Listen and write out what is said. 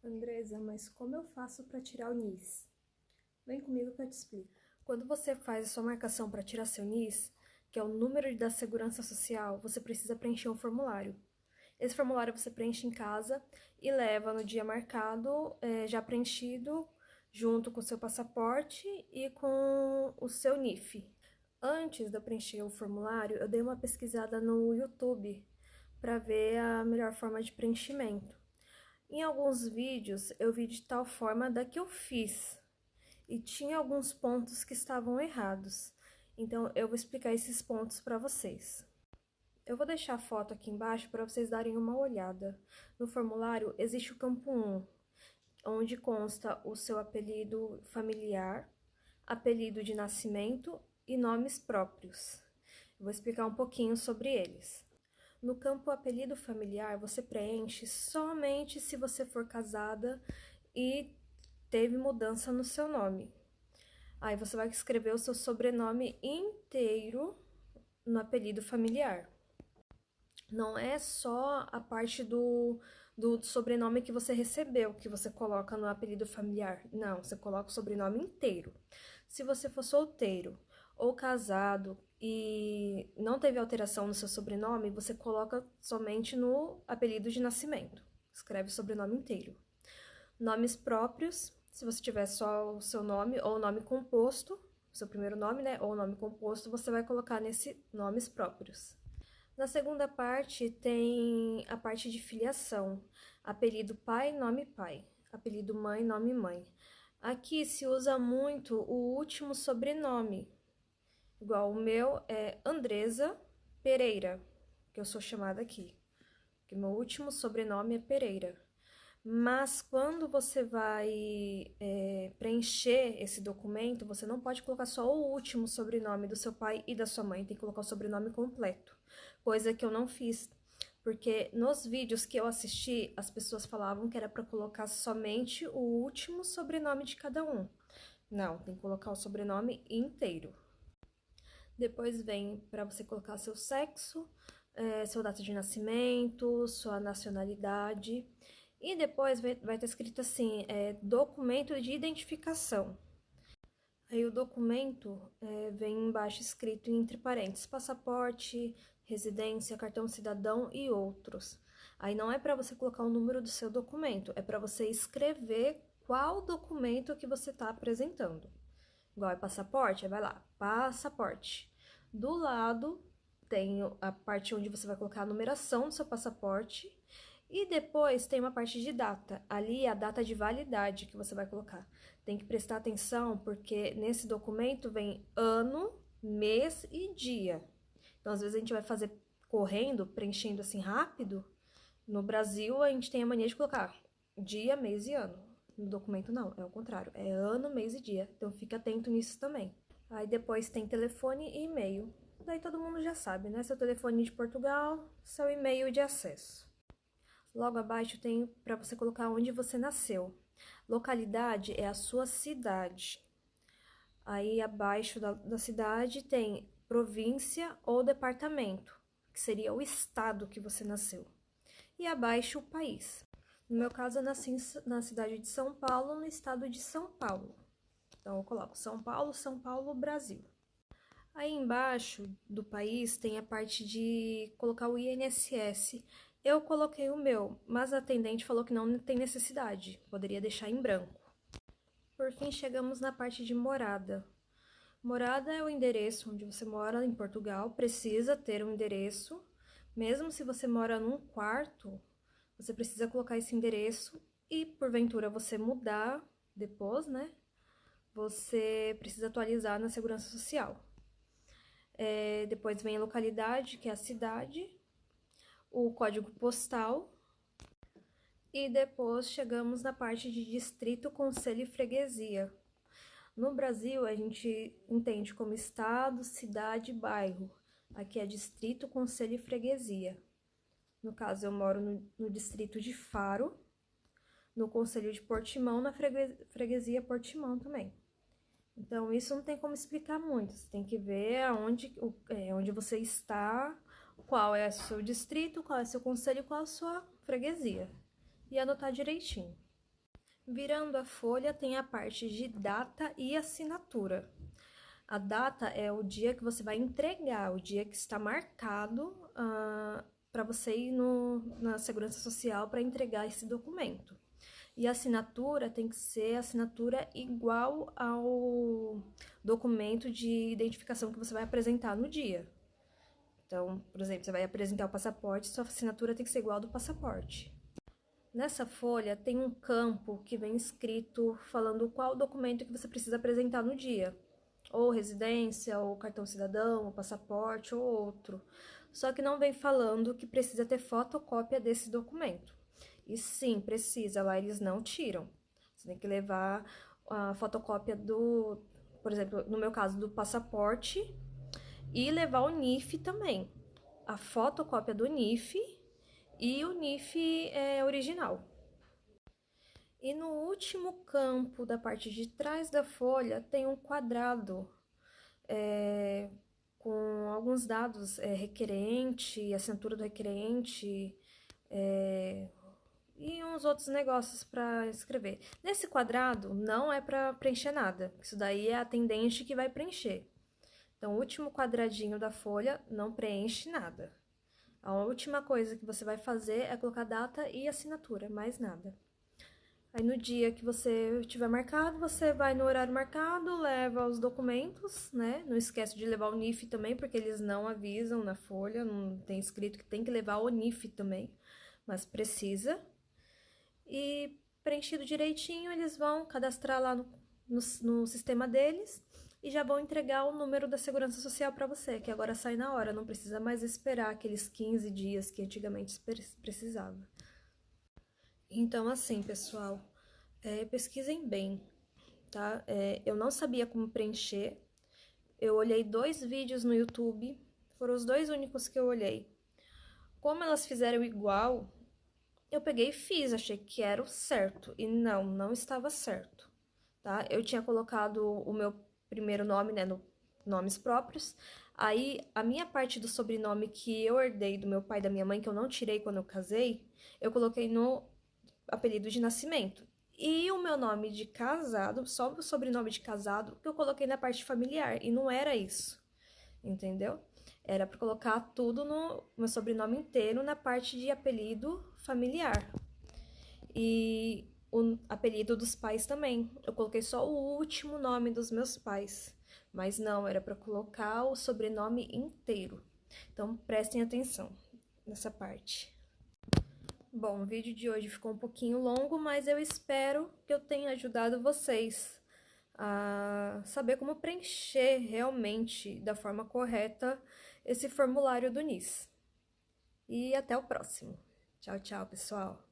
Andresa, mas como eu faço para tirar o NIS? Vem comigo que eu te explico. Quando você faz a sua marcação para tirar seu NIS, que é o número da Segurança Social, você precisa preencher um formulário. Esse formulário você preenche em casa e leva no dia marcado, já preenchido, junto com o seu passaporte e com o seu NIF. Antes de eu preencher o formulário, eu dei uma pesquisada no YouTube para ver a melhor forma de preenchimento. Em alguns vídeos eu vi de tal forma da que eu fiz e tinha alguns pontos que estavam errados. Então eu vou explicar esses pontos para vocês. Eu vou deixar a foto aqui embaixo para vocês darem uma olhada. No formulário existe o campo 1, onde consta o seu apelido familiar, apelido de nascimento e nomes próprios. Eu vou explicar um pouquinho sobre eles. No campo apelido familiar, você preenche somente se você for casada e teve mudança no seu nome. Aí você vai escrever o seu sobrenome inteiro no apelido familiar. Não é só a parte do sobrenome que você recebeu que você coloca no apelido familiar. Não, você coloca o sobrenome inteiro. Se você for solteiro ou casado e não teve alteração no seu sobrenome, você coloca somente no apelido de nascimento. Escreve o sobrenome inteiro. Nomes próprios, se você tiver só o seu nome ou nome composto, seu primeiro nome, né, ou nome composto, você vai colocar nesse nomes próprios. Na segunda parte tem a parte de filiação, apelido pai, nome pai, apelido mãe, nome mãe. Aqui se usa muito o último sobrenome, igual o meu é Andresa Pereira, que eu sou chamada aqui, que meu último sobrenome é Pereira. Mas quando você vai preencher esse documento, você não pode colocar só o último sobrenome do seu pai e da sua mãe, tem que colocar o sobrenome completo, coisa que eu não fiz, porque nos vídeos que eu assisti, as pessoas falavam que era para colocar somente o último sobrenome de cada um. Não, tem que colocar o sobrenome inteiro. Depois vem para você colocar seu sexo, sua data de nascimento, sua nacionalidade. E depois vai estar escrito assim, documento de identificação. Aí o documento vem embaixo escrito entre parênteses, passaporte, residência, cartão cidadão e outros. Aí não é para você colocar o número do seu documento, é para você escrever qual documento que você está apresentando. Igual é passaporte, aí vai lá, passaporte. Do lado tem a parte onde você vai colocar a numeração do seu passaporte e depois tem uma parte de data. Ali é a data de validade que você vai colocar. Tem que prestar atenção porque nesse documento vem ano, mês e dia. Então, às vezes a gente vai fazer correndo, preenchendo assim rápido. No Brasil, a gente tem a mania de colocar dia, mês e ano. No documento não, é o contrário, é ano, mês e dia. Então fica atento nisso também. Aí depois tem telefone e e-mail. Daí todo mundo já sabe, né? Seu telefone de Portugal, seu e-mail de acesso. Logo abaixo tem para você colocar onde você nasceu. Localidade é a sua cidade. Aí abaixo da cidade tem província ou departamento, que seria o estado que você nasceu. E abaixo o país. No meu caso, eu nasci na cidade de São Paulo, no estado de São Paulo. Então, eu coloco São Paulo, Brasil. Aí embaixo do país tem a parte de colocar o INSS. Eu coloquei o meu, mas a atendente falou que não tem necessidade, poderia deixar em branco. Por fim, chegamos na parte de morada. Morada é o endereço onde você mora em Portugal, precisa ter um endereço. Mesmo se você mora num quarto, você precisa colocar esse endereço e, porventura, você mudar depois, né? Você precisa atualizar na Segurança Social. Depois vem a localidade, que é a cidade, o código postal e depois chegamos na parte de distrito, concelho e freguesia. No Brasil, a gente entende como estado, cidade e bairro. Aqui é distrito, concelho e freguesia. No caso, eu moro no distrito de Faro, no concelho de Portimão, na freguesia Portimão também. Então, isso não tem como explicar muito. Você tem que ver onde você está, qual é o seu distrito, qual é o seu concelho, qual é a sua freguesia. E anotar direitinho. Virando a folha, tem a parte de data e assinatura. A data é o dia que você vai entregar, o dia que está marcado para você ir na Segurança Social para entregar esse documento. E a assinatura tem que ser assinatura igual ao documento de identificação que você vai apresentar no dia. Então, por exemplo, você vai apresentar o passaporte, sua assinatura tem que ser igual ao do passaporte. Nessa folha tem um campo que vem escrito falando qual documento que você precisa apresentar no dia. Ou residência, ou cartão cidadão, ou passaporte, ou outro. Só que não vem falando que precisa ter fotocópia desse documento. E sim, precisa, lá eles não tiram. Você tem que levar a fotocópia por exemplo, no meu caso, do passaporte e levar o NIF também. A fotocópia do NIF e o NIF original. E no último campo da parte de trás da folha tem um quadrado com alguns dados, requerente, assinatura do requerente e uns outros negócios para escrever. Nesse quadrado não é para preencher nada, isso daí é a atendente que vai preencher. Então, o último quadradinho da folha não preenche nada. A última coisa que você vai fazer é colocar data e assinatura, mais nada. Aí no dia que você tiver marcado, você vai no horário marcado, leva os documentos, né? Não esquece de levar o NIF também, porque eles não avisam na folha, não tem escrito que tem que levar o NIF também, mas precisa. E preenchido direitinho, eles vão cadastrar lá no sistema deles e já vão entregar o número da Segurança Social para você, que agora sai na hora, não precisa mais esperar aqueles 15 dias que antigamente precisava. Então, assim, pessoal, pesquisem bem, tá? Eu não sabia como preencher, eu olhei 2 vídeos no YouTube, foram os 2 únicos que eu olhei. Como elas fizeram igual, eu peguei e fiz, achei que era o certo, e não estava certo, tá? Eu tinha colocado o meu primeiro nome, né, no nomes próprios, aí a minha parte do sobrenome que eu herdei do meu pai e da minha mãe, que eu não tirei quando eu casei, eu coloquei no apelido de nascimento. E o meu nome de casado, só o sobrenome de casado, que eu coloquei na parte familiar, e não era isso, entendeu? Era para colocar tudo no meu sobrenome inteiro na parte de apelido familiar. E o apelido dos pais também. Eu coloquei só o último nome dos meus pais. Mas não, era para colocar o sobrenome inteiro. Então prestem atenção nessa parte. Bom, o vídeo de hoje ficou um pouquinho longo, mas eu espero que eu tenha ajudado vocês a saber como preencher realmente da forma correta esse formulário do NIS. E até o próximo. Tchau, tchau, pessoal!